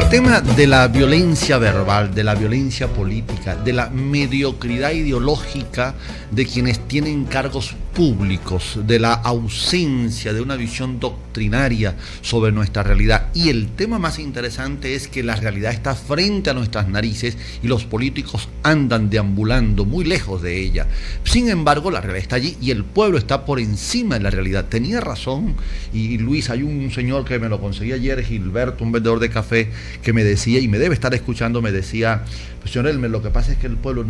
tema de la violencia verbal, de la violencia política, de la mediocridad ideológica de quienes tienen cargos públicos, de la ausencia de una visión doctrinaria sobre nuestra realidad. Y el tema más interesante es que la realidad está frente a nuestras narices y los políticos andan deambulando muy lejos de ella. Sin embargo, la realidad está allí y el pueblo está por encima de la realidad. Tenía razón, y Luis, hay un señor que me lo conseguí ayer, Gilberto, un vendedor de café, que me decía, y me debe estar escuchando, me decía: pues, señor Elmer, lo que pasa es que el pueblo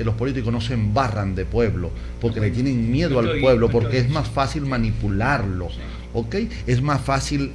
los políticos no se embarran de pueblo, porque le tienen miedo al pueblo, porque es más fácil manipularlo, ¿ok? Es más fácil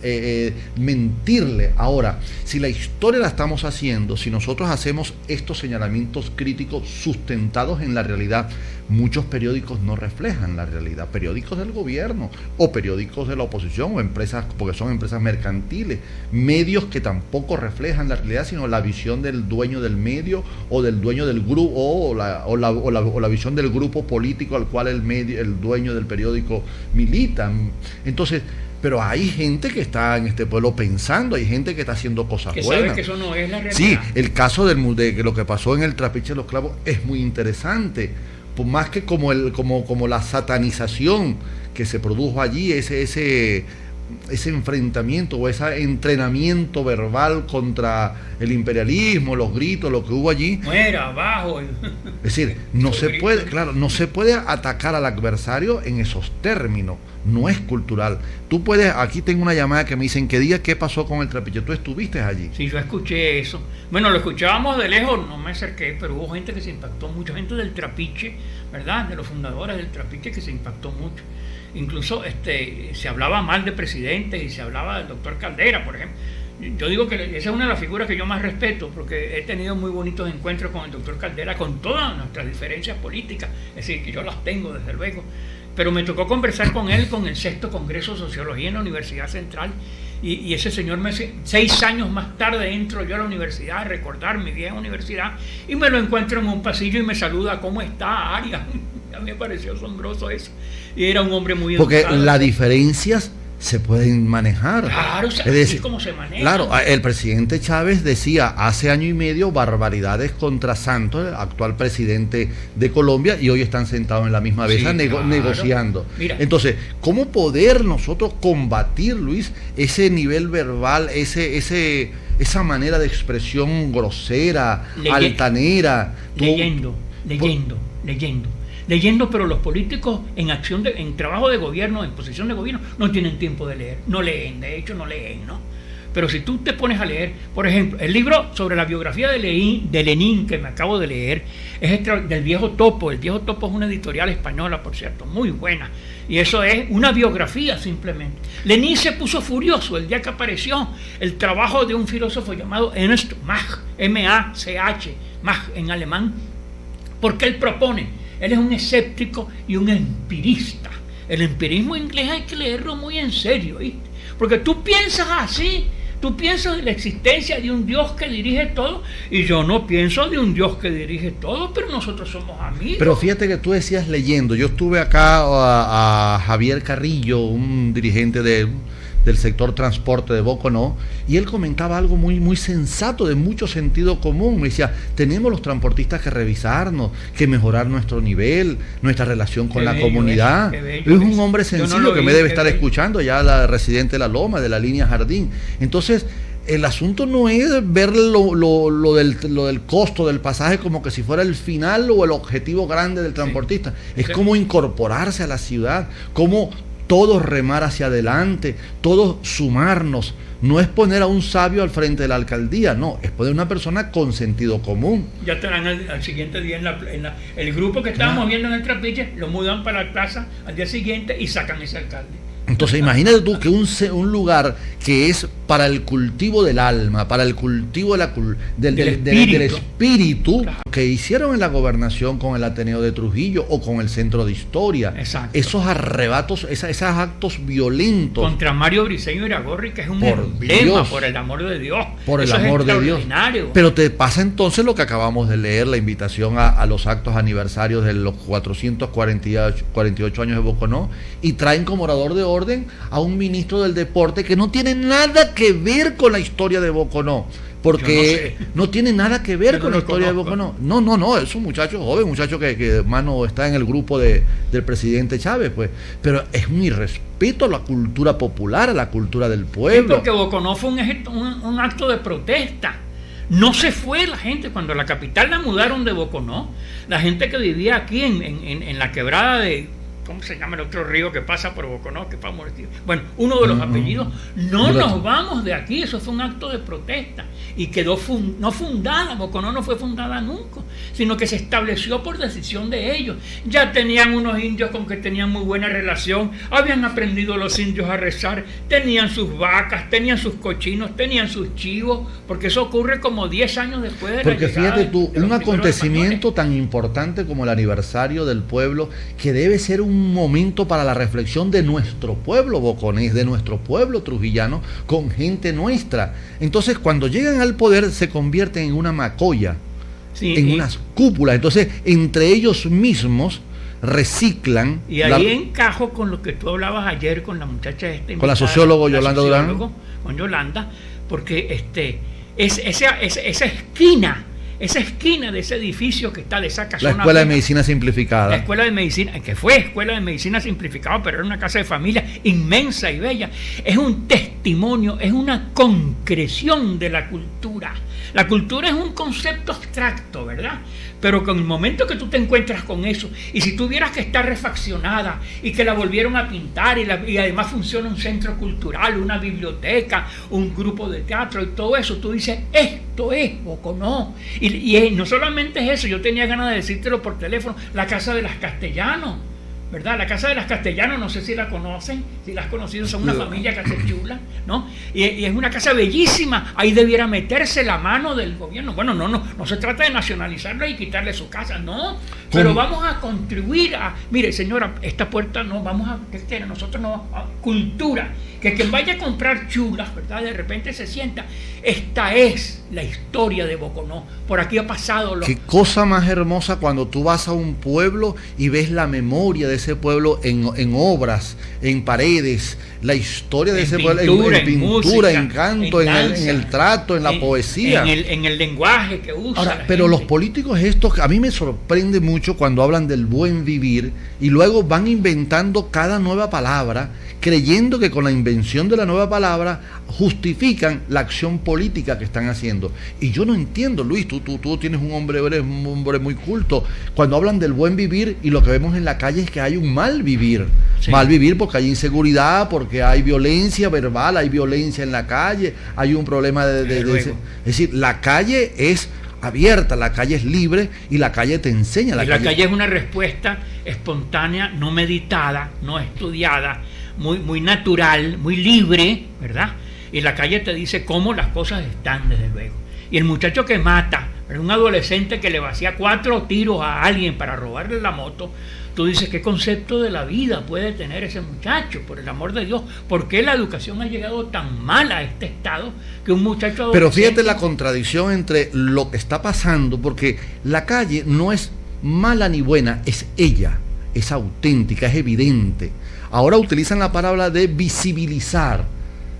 mentirle. Ahora, si la historia la estamos haciendo, si nosotros hacemos estos señalamientos críticos sustentados en la realidad, muchos periódicos no reflejan la realidad, periódicos del gobierno o periódicos de la oposición o empresas, porque son empresas mercantiles, medios que tampoco reflejan la realidad, sino la visión del dueño del medio o del dueño del grupo o la visión del grupo político al cual el dueño del periódico milita. Entonces, pero hay gente que está en este pueblo pensando, hay gente que está haciendo cosas buenas. Que sabe que eso no es la realidad. Sí, el caso de lo que pasó en el Trapiche de los Clavos es muy interesante, por más que como la satanización que se produjo allí, ese enfrentamiento o ese entrenamiento verbal contra el imperialismo, los gritos, lo que hubo allí. Muera, abajo. Es decir, no se puede atacar al adversario en esos términos, no es cultural. Tú puedes, aquí tengo una llamada que me dicen que diga qué pasó con el Trapiche. ¿Tú estuviste allí? Sí, yo escuché eso. Bueno, lo escuchábamos de lejos, no me acerqué, pero hubo gente que se impactó mucho, gente del Trapiche, ¿verdad? De los fundadores del Trapiche que se impactó mucho. Incluso se hablaba mal de presidentes y se hablaba del doctor Caldera, por ejemplo. Yo digo que esa es una de las figuras que yo más respeto, porque he tenido muy bonitos encuentros con el doctor Caldera, con todas nuestras diferencias políticas, es decir, que yo las tengo desde luego, pero me tocó conversar con él con el 6º Congreso de Sociología en la Universidad Central, y ese señor 6 años más tarde entro yo a la universidad a recordar mi vieja universidad, y me lo encuentro en un pasillo y me saluda: ¿cómo está, Arias? A mí me pareció asombroso eso, y era un hombre muy porque educado. Las diferencias se pueden manejar. Claro, es decir, así como se maneja. Claro, el presidente Chávez decía hace año y medio barbaridades contra Santos, el actual presidente de Colombia, y hoy están sentados en la misma mesa negociando. Mira. Entonces, ¿cómo poder nosotros combatir, Luis, ese nivel verbal, esa manera de expresión grosera, altanera? Leyendo, pero los políticos en trabajo de gobierno, en posición de gobierno, no tienen tiempo de leer, no leen, de hecho no leen, ¿no? Pero si tú te pones a leer, por ejemplo, el libro sobre la biografía de Lenin que me acabo de leer, es del Viejo Topo. El Viejo Topo es una editorial española, por cierto, muy buena, y eso es una biografía simplemente. Lenin se puso furioso el día que apareció el trabajo de un filósofo llamado Ernst Mach, M-A-C-H, Mach en alemán, porque él propone. Él es un escéptico y un empirista. El empirismo inglés hay que leerlo muy en serio, ¿viste? Porque tú piensas así, tú piensas en la existencia de un Dios que dirige todo, y yo no pienso de un Dios que dirige todo, pero nosotros somos amigos. Pero fíjate que tú decías leyendo, yo estuve acá a Javier Carrillo, un dirigente del sector transporte de Boconó, y él comentaba algo muy, muy sensato, de mucho sentido común. Me decía: tenemos los transportistas que revisarnos, que mejorar nuestro nivel, nuestra relación con la comunidad. Es un hombre sencillo que me debe estar escuchando, ya la residente de La Loma, de la línea Jardín. Entonces, el asunto no es ver lo del costo del pasaje como que si fuera el final o el objetivo grande del transportista. Es como incorporarse a la ciudad, como todos remar hacia adelante, todos sumarnos. No es poner a un sabio al frente de la alcaldía, no, es poner a una persona con sentido común. Ya estarán al siguiente día el grupo que estábamos viendo en el Trapiche, lo mudan para la plaza al día siguiente y sacan ese alcalde. Entonces imagínate tú que un lugar que es para el cultivo del alma, para el cultivo del espíritu, claro, que hicieron en la gobernación con el Ateneo de Trujillo o con el Centro de Historia. Exacto. Esos arrebatos, esos actos violentos. Contra Mario Briceño Iragorri, que es un emblema, por el amor de Dios. Por el amor de Dios. Pero te pasa entonces lo que acabamos de leer, la invitación a los actos aniversarios de los 448 años de Boconó, y traen como orador de orden a un ministro del deporte que no tiene nada que ver con la historia de Boconó. porque no tiene nada que ver con la historia de Boconó. Boconó. No, es un muchacho joven, un muchacho que hermano está en el grupo del presidente Chávez, pues, pero es un irrespeto a la cultura popular, a la cultura del pueblo. Sí, porque Boconó fue un acto de protesta. No se fue la gente, cuando la capital la mudaron de Boconó, la gente que vivía aquí en la quebrada de... ¿Cómo se llama el otro río que pasa por Boconó? Que famoso. Bueno, uno de los apellidos. No nos vamos de aquí. Eso fue un acto de protesta. Y quedó no fundada. Boconó no fue fundada nunca, sino que se estableció por decisión de ellos. Ya tenían unos indios con que tenían muy buena relación. Habían aprendido los indios a rezar. Tenían sus vacas, tenían sus cochinos, tenían sus chivos. Porque eso ocurre como 10 años después de la llegada. Porque fíjate tú, de los un acontecimiento tan importante como el aniversario del pueblo, que debe ser un momento para la reflexión de nuestro pueblo boconés, de nuestro pueblo trujillano, con gente nuestra. Entonces, cuando llegan al poder, se convierten en una macoya, sí, en unas cúpulas. Entonces, entre ellos mismos reciclan. Y ahí encajo con lo que tú hablabas ayer con la muchacha con la socióloga Yolanda Durán. Con Yolanda, porque esa esquina de ese edificio que está de esa casona. La Escuela de Medicina Simplificada. La Escuela de Medicina, que fue Escuela de Medicina Simplificada, pero era una casa de familia inmensa y bella. Es un testimonio, es una concreción de la cultura. La cultura es un concepto abstracto, ¿verdad? Pero con el momento que tú te encuentras con eso, y si tuvieras que estar refaccionada y que la volvieron a pintar y además funciona un centro cultural, una biblioteca, un grupo de teatro y todo eso, tú dices, esto es Boconó. Y no solamente es eso, yo tenía ganas de decírtelo por teléfono, la Casa de las Castellanos, ¿verdad? La Casa de las Castellanos, no sé si la conocen, si la has conocido, son una familia que hace chula, ¿no? Y es una casa bellísima, ahí debiera meterse la mano del gobierno. Bueno, no se trata de nacionalizarla y quitarle su casa, no, pero vamos a contribuir a, mire señora, esta puerta no, vamos a, nosotros no, cultura, que quien vaya a comprar chulas, ¿verdad? De repente se sienta, esta es la historia de Boconó, por aquí ha pasado Qué cosa más hermosa cuando tú vas a un pueblo y ves la memoria de ese pueblo en obras, en paredes, la historia de ese pueblo, en pintura, música, en canto, en el trato, en la poesía. En el lenguaje que usa. Ahora, pero los políticos estos, a mí me sorprende mucho cuando hablan del buen vivir y luego van inventando cada nueva palabra, creyendo que con la invención de la nueva palabra justifican la acción política que están haciendo. Y yo no entiendo, Luis, tú eres un hombre muy culto. Cuando hablan del buen vivir y lo que vemos en la calle es que hay un mal vivir. Sí. Mal vivir porque hay inseguridad, porque hay violencia verbal, hay violencia en la calle, hay un problema es decir, la calle es abierta, la calle es libre y la calle te enseña. La calle es una respuesta espontánea, no meditada, no estudiada, muy natural, muy libre, ¿verdad? Y la calle te dice cómo las cosas están, desde luego. Y el muchacho que mata, un adolescente que le vacía 4 tiros a alguien para robarle la moto, tú dices, ¿qué concepto de la vida puede tener ese muchacho? Por el amor de Dios, ¿por qué la educación ha llegado tan mal a este estado que un muchacho adolescente... Pero fíjate la contradicción entre lo que está pasando, porque la calle no es mala ni buena, es ella, es auténtica, es evidente. Ahora utilizan la palabra de visibilizar,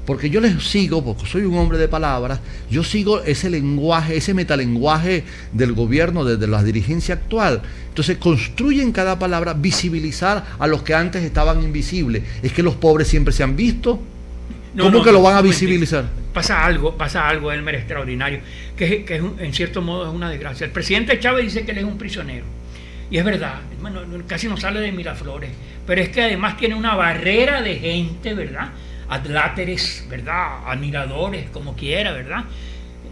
porque yo les sigo, porque soy un hombre de palabras, yo sigo ese lenguaje, ese metalenguaje del gobierno, de la dirigencia actual. Entonces construyen cada palabra, visibilizar a los que antes estaban invisibles. ¿Es que los pobres siempre se han visto? ¿Cómo que lo van a visibilizar? Pasa algo, Elmer, extraordinario, que en cierto modo es una desgracia. El presidente Chávez dice que él es un prisionero. Y es verdad, bueno, casi no sale de Miraflores, pero es que además tiene una barrera de gente, ¿verdad? Adláteres, ¿verdad? Admiradores, como quiera, ¿verdad?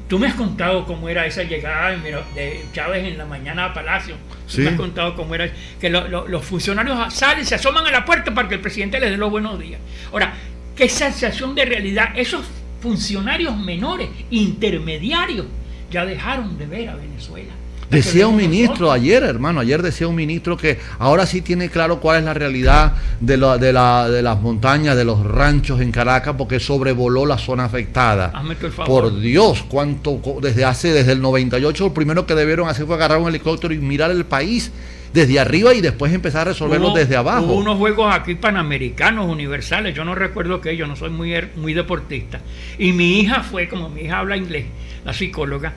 Tú me has contado cómo era esa llegada de Chávez en la mañana a Palacio. Sí. Me has contado cómo era, que los funcionarios salen, se asoman a la puerta para que el presidente les dé los buenos días. Ahora, qué sensación de realidad. Esos funcionarios menores, intermediarios, ya dejaron de ver a Venezuela. Decía un ministro ayer, hermano, ayer decía un ministro que ahora sí tiene claro cuál es la realidad de las montañas, de los ranchos en Caracas, porque sobrevoló la zona afectada. Hazme tú el favor. Por Dios, cuánto, desde el 98, lo primero que debieron hacer fue agarrar un helicóptero y mirar el país desde arriba y después empezar a resolverlo desde abajo. Hubo unos juegos aquí panamericanos, universales, yo no recuerdo que yo no soy muy deportista. Y mi hija fue, como mi hija habla inglés, la psicóloga,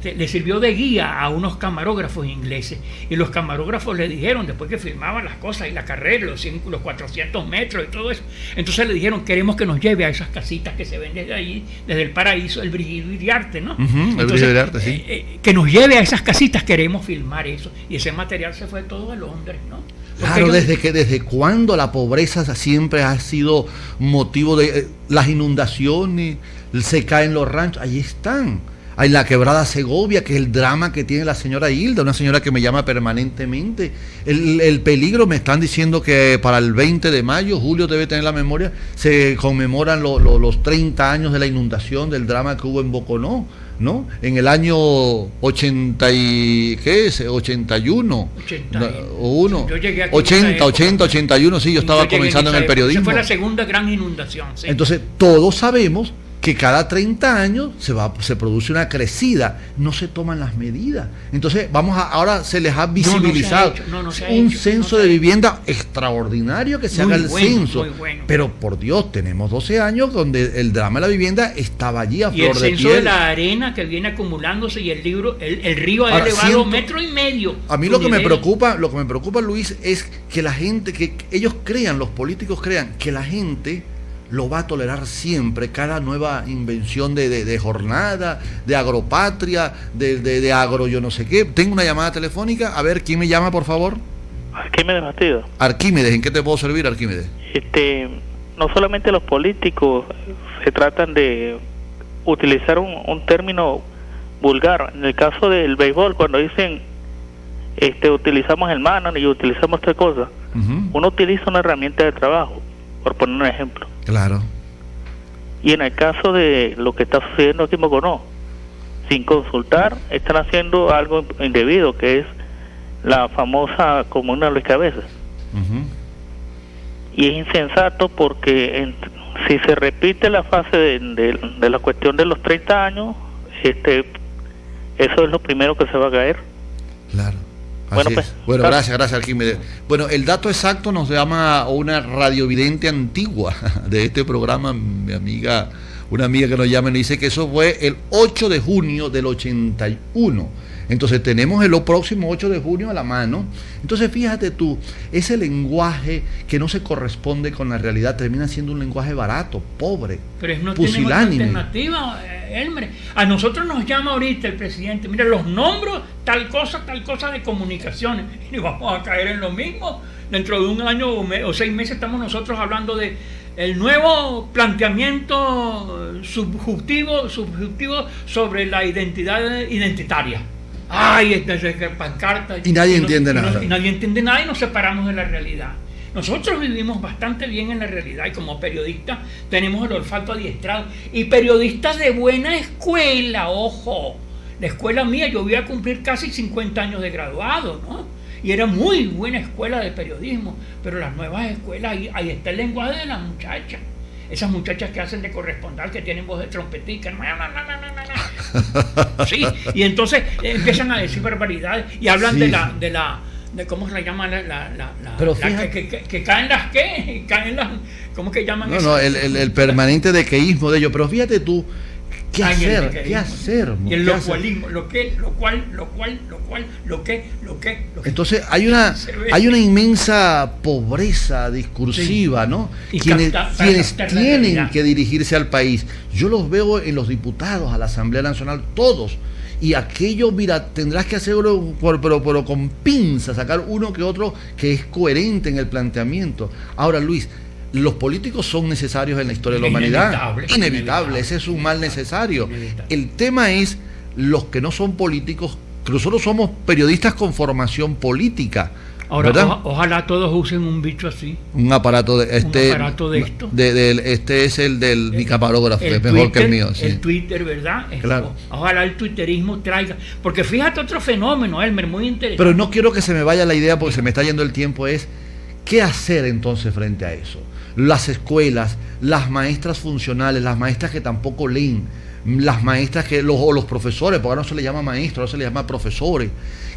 le sirvió de guía a unos camarógrafos ingleses, y los camarógrafos le dijeron, después que filmaban las cosas y la carrera, los 400 metros y todo eso, entonces le dijeron, queremos que nos lleve a esas casitas que se ven desde allí, desde el paraíso, el Brigido Iriarte, ¿no? El Brigido Iriarte, sí. Que nos lleve a esas casitas, queremos filmar eso, y ese material se fue todo a Londres, ¿no? Claro, desde cuándo la pobreza siempre ha sido motivo de las inundaciones, se caen los ranchos, ahí están. Hay la quebrada Segovia, que es el drama que tiene la señora Hilda, una señora que me llama permanentemente. El peligro, me están diciendo que para el 20 de mayo, Julio debe tener la memoria, se conmemoran los 30 años de la inundación, del drama que hubo en Boconó, ¿no? En el año 81. Yo llegué aquí 81, sí, yo estaba comenzando en el periodismo. Esa fue la segunda gran inundación, sí. Entonces, todos sabemos que cada 30 años se produce una crecida, no se toman las medidas. Entonces, ahora se les ha visibilizado un censo de vivienda extraordinario, que se haga el censo. Pero por Dios, tenemos 12 años donde el drama de la vivienda estaba allí a flor de piel. Y el censo de la arena que viene acumulándose, y el río ha elevado 1,5 metros. A mí lo que me preocupa, Luis, es que la gente, que ellos crean, los políticos crean que la gente lo va a tolerar siempre, cada nueva invención de jornada, de agropatria, de agro yo no sé qué. Tengo una llamada telefónica, a ver, ¿quién me llama, por favor? Arquímedes Bastido. Arquímedes, ¿en qué te puedo servir, Arquímedes? No solamente los políticos se tratan de utilizar un término vulgar. En el caso del béisbol, cuando dicen utilizamos el mano y utilizamos esta cosa, uno utiliza una herramienta de trabajo, por poner un ejemplo. Claro. Y en el caso de lo que está sucediendo aquí en Boconó, sin consultar, están haciendo algo indebido, que es la famosa comuna Luis Cabezas. Y es insensato porque si se repite la fase de la cuestión de los 30 años, eso es lo primero que se va a caer. Claro. Bueno, pues, gracias, Arquímedes. Bueno, el dato exacto nos llama una radiovidente antigua de este programa, una amiga que nos llama y nos dice que eso fue el 8 de junio del 81. Entonces tenemos el próximo 8 de junio a la mano. Entonces fíjate tú, ese lenguaje que no se corresponde con la realidad termina siendo un lenguaje barato, pobre, pero no pusilánime. Tenemos alternativa, Elmer. A nosotros nos llama ahorita el presidente, mira, los nombro tal cosa de comunicaciones, y vamos a caer en lo mismo. Dentro de un año o 6 meses estamos nosotros hablando de el nuevo planteamiento subjetivo sobre la identidad identitaria. Ay, pancarta. Y nadie entiende nada. Y nadie entiende nada, y nos separamos de la realidad. Nosotros vivimos bastante bien en la realidad, y como periodistas tenemos el olfato adiestrado. Y periodistas de buena escuela, ojo. La escuela mía, yo voy a cumplir casi 50 años de graduado, ¿no? Y era muy buena escuela de periodismo. Pero las nuevas escuelas, ahí está el lenguaje de las muchachas. Esas muchachas que hacen de corresponsal, que tienen voz de trompetica, sí, y entonces empiezan a decir barbaridades y hablan sí, de cómo se le llama que caen las ¿cómo que llaman eso? El permanente dequeísmo de ellos. Pero fíjate tú, ¿qué hacer? Y el locualismo, lo que. Entonces hay una inmensa pobreza discursiva, sí, ¿no? Quienes tienen que dirigirse al país. Yo los veo en los diputados, a la Asamblea Nacional, todos. Y aquello, mira, tendrás que hacerlo pero con pinza, sacar uno que otro que es coherente en el planteamiento. Ahora, Luis, los políticos son necesarios en la historia de la humanidad. Inevitable, ese es un mal necesario. El tema es los que no son políticos, que nosotros somos periodistas con formación política. Ahora, ojalá todos usen un bicho así. Un aparato de esto. Este es el del mi camarógrafo, es mejor Twitter, que el mío. Sí. El Twitter, ¿verdad? Claro. Ojalá el twitterismo traiga. Porque fíjate otro fenómeno, Elmer, muy interesante. Pero no quiero que se me vaya la idea porque se me está yendo el tiempo. ¿Qué hacer entonces frente a eso? Las escuelas, las maestras funcionales, las maestras que tampoco leen, las maestras o los profesores, porque ahora no se les llama maestros, ahora se les llama profesores,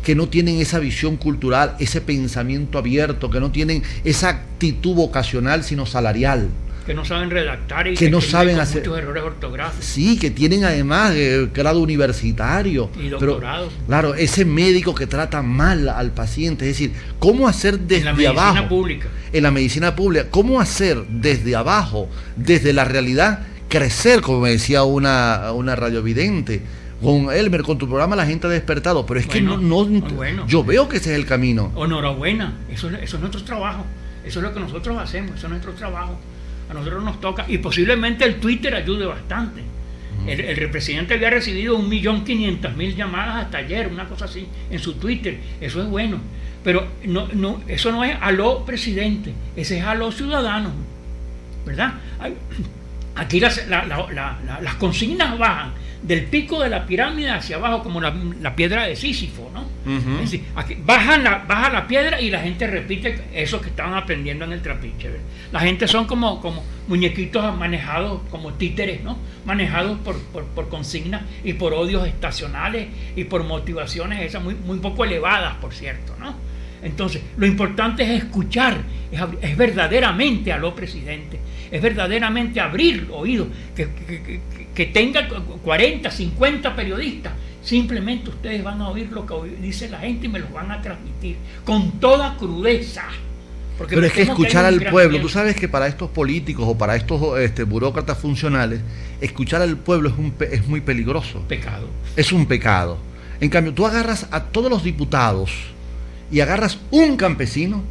que no tienen esa visión cultural, ese pensamiento abierto, que no tienen esa actitud vocacional sino salarial. Que no saben redactar y que no saben hacer muchos errores ortográficos. Sí, que tienen además grado universitario. Y doctorado. Pero, claro, ese médico que trata mal al paciente, es decir, ¿cómo hacer desde abajo? En la medicina pública. En la medicina pública, ¿cómo hacer desde abajo, desde la realidad, crecer, como me decía una radiovidente? Con Elmer, con tu programa la gente ha despertado, pero es que bueno. Yo veo que ese es el camino. Enhorabuena, eso es nuestro trabajo, eso es lo que nosotros hacemos, eso es nuestro trabajo. A nosotros nos toca, y posiblemente el Twitter ayude bastante. El presidente había recibido 1.500.000 llamadas hasta ayer, una cosa así, en su Twitter. Eso es bueno, pero eso no es aló presidente, ese es aló ciudadano, ¿verdad? Aquí las consignas bajan del pico de la pirámide hacia abajo, como la piedra de Sísifo, ¿no? Es decir, aquí baja la piedra y la gente repite eso que estaban aprendiendo en el trapiche, ¿verdad? La gente son como muñequitos manejados como títeres, ¿no? Manejados por consignas y por odios estacionales y por motivaciones esas muy poco elevadas, por cierto, ¿no? Entonces, lo importante es escuchar, es verdaderamente aló presidente, es verdaderamente abrir oídos, que tenga 40, 50 periodistas. Simplemente ustedes van a oír lo que dice la gente y me lo van a transmitir con toda crudeza. Pero es que escuchar al pueblo, tú sabes que para estos políticos o para estos burócratas funcionales, escuchar al pueblo es muy peligroso. Pecado. Es un pecado. En cambio, tú agarras a todos los diputados y agarras un campesino,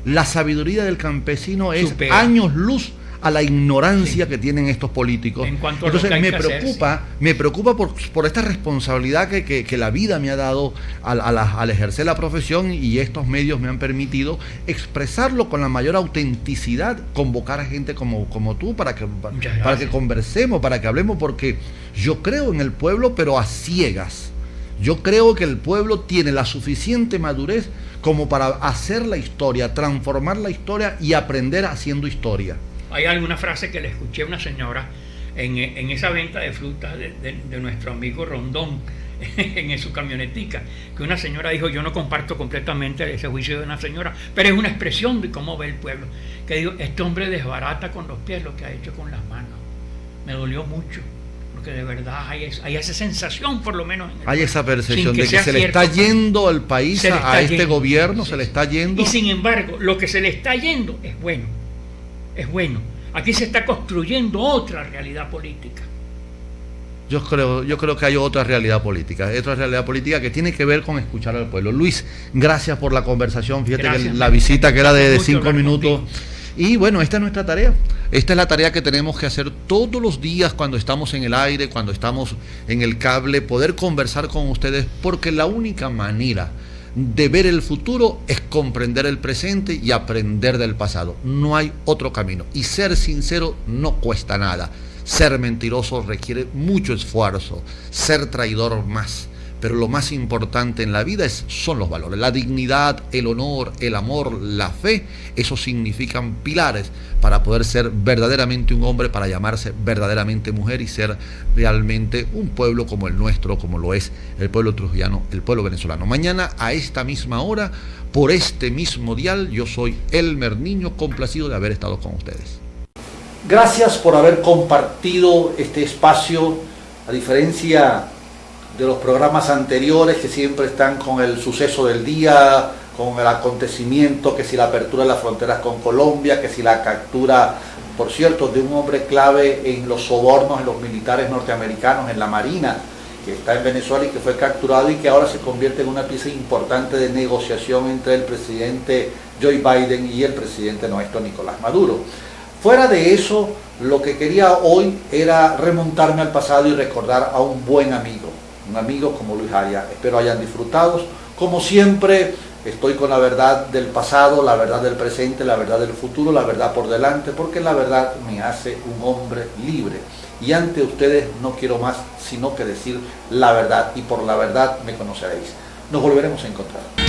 la sabiduría del campesino es años luz a la ignorancia que tienen estos políticos. En cuanto a Entonces lo que me preocupa por esta responsabilidad que la vida me ha dado al ejercer la profesión, y estos medios me han permitido expresarlo con la mayor autenticidad, convocar a gente como tú para que conversemos, para que hablemos, porque yo creo en el pueblo, pero a ciegas. Yo creo que el pueblo tiene la suficiente madurez como para hacer la historia, transformar la historia y aprender haciendo historia. Hay alguna frase que le escuché a una señora en esa venta de frutas de nuestro amigo Rondón, en su camionetica, que una señora dijo: yo no comparto completamente ese juicio de una señora, pero es una expresión de cómo ve el pueblo, que digo: este hombre desbarata con los pies lo que ha hecho con las manos. Me dolió mucho, porque de verdad hay esa sensación, por lo menos hay esa percepción de que se le está yendo al país, a este gobierno, se le está yendo. Y sin embargo, lo que se le está yendo es bueno. Es bueno. Aquí se está construyendo otra realidad política. Yo creo que hay otra realidad política que tiene que ver con escuchar al pueblo. Luis, gracias por la conversación. Fíjate que la visita que era de 5 minutos. Y bueno, esta es nuestra tarea. Esta es la tarea que tenemos que hacer todos los días cuando estamos en el aire, cuando estamos en el cable, poder conversar con ustedes, porque la única manera de ver el futuro es comprender el presente y aprender del pasado. No hay otro camino. Y ser sincero no cuesta nada. Ser mentiroso requiere mucho esfuerzo. Ser traidor más. Pero lo más importante en la vida son los valores. La dignidad, el honor, el amor, la fe. Esos significan pilares para poder ser verdaderamente un hombre, para llamarse verdaderamente mujer y ser realmente un pueblo como el nuestro, como lo es el pueblo trujillano, el pueblo venezolano. Mañana a esta misma hora, por este mismo dial, yo soy Elmer Niño, complacido de haber estado con ustedes. Gracias por haber compartido este espacio, a diferencia de los programas anteriores que siempre están con el suceso del día, con el acontecimiento, que si la apertura de las fronteras con Colombia, que si la captura, por cierto, de un hombre clave en los sobornos de los militares norteamericanos en la Marina, que está en Venezuela y que fue capturado y que ahora se convierte en una pieza importante de negociación entre el presidente Joe Biden y el presidente nuestro Nicolás Maduro. Fuera de eso, lo que quería hoy era remontarme al pasado y recordar a un buen amigo, un amigo como Luis Arias. Espero hayan disfrutado. Como siempre, estoy con la verdad del pasado, la verdad del presente, la verdad del futuro, la verdad por delante, porque la verdad me hace un hombre libre. Y ante ustedes no quiero más sino que decir la verdad, y por la verdad me conoceréis. Nos volveremos a encontrar.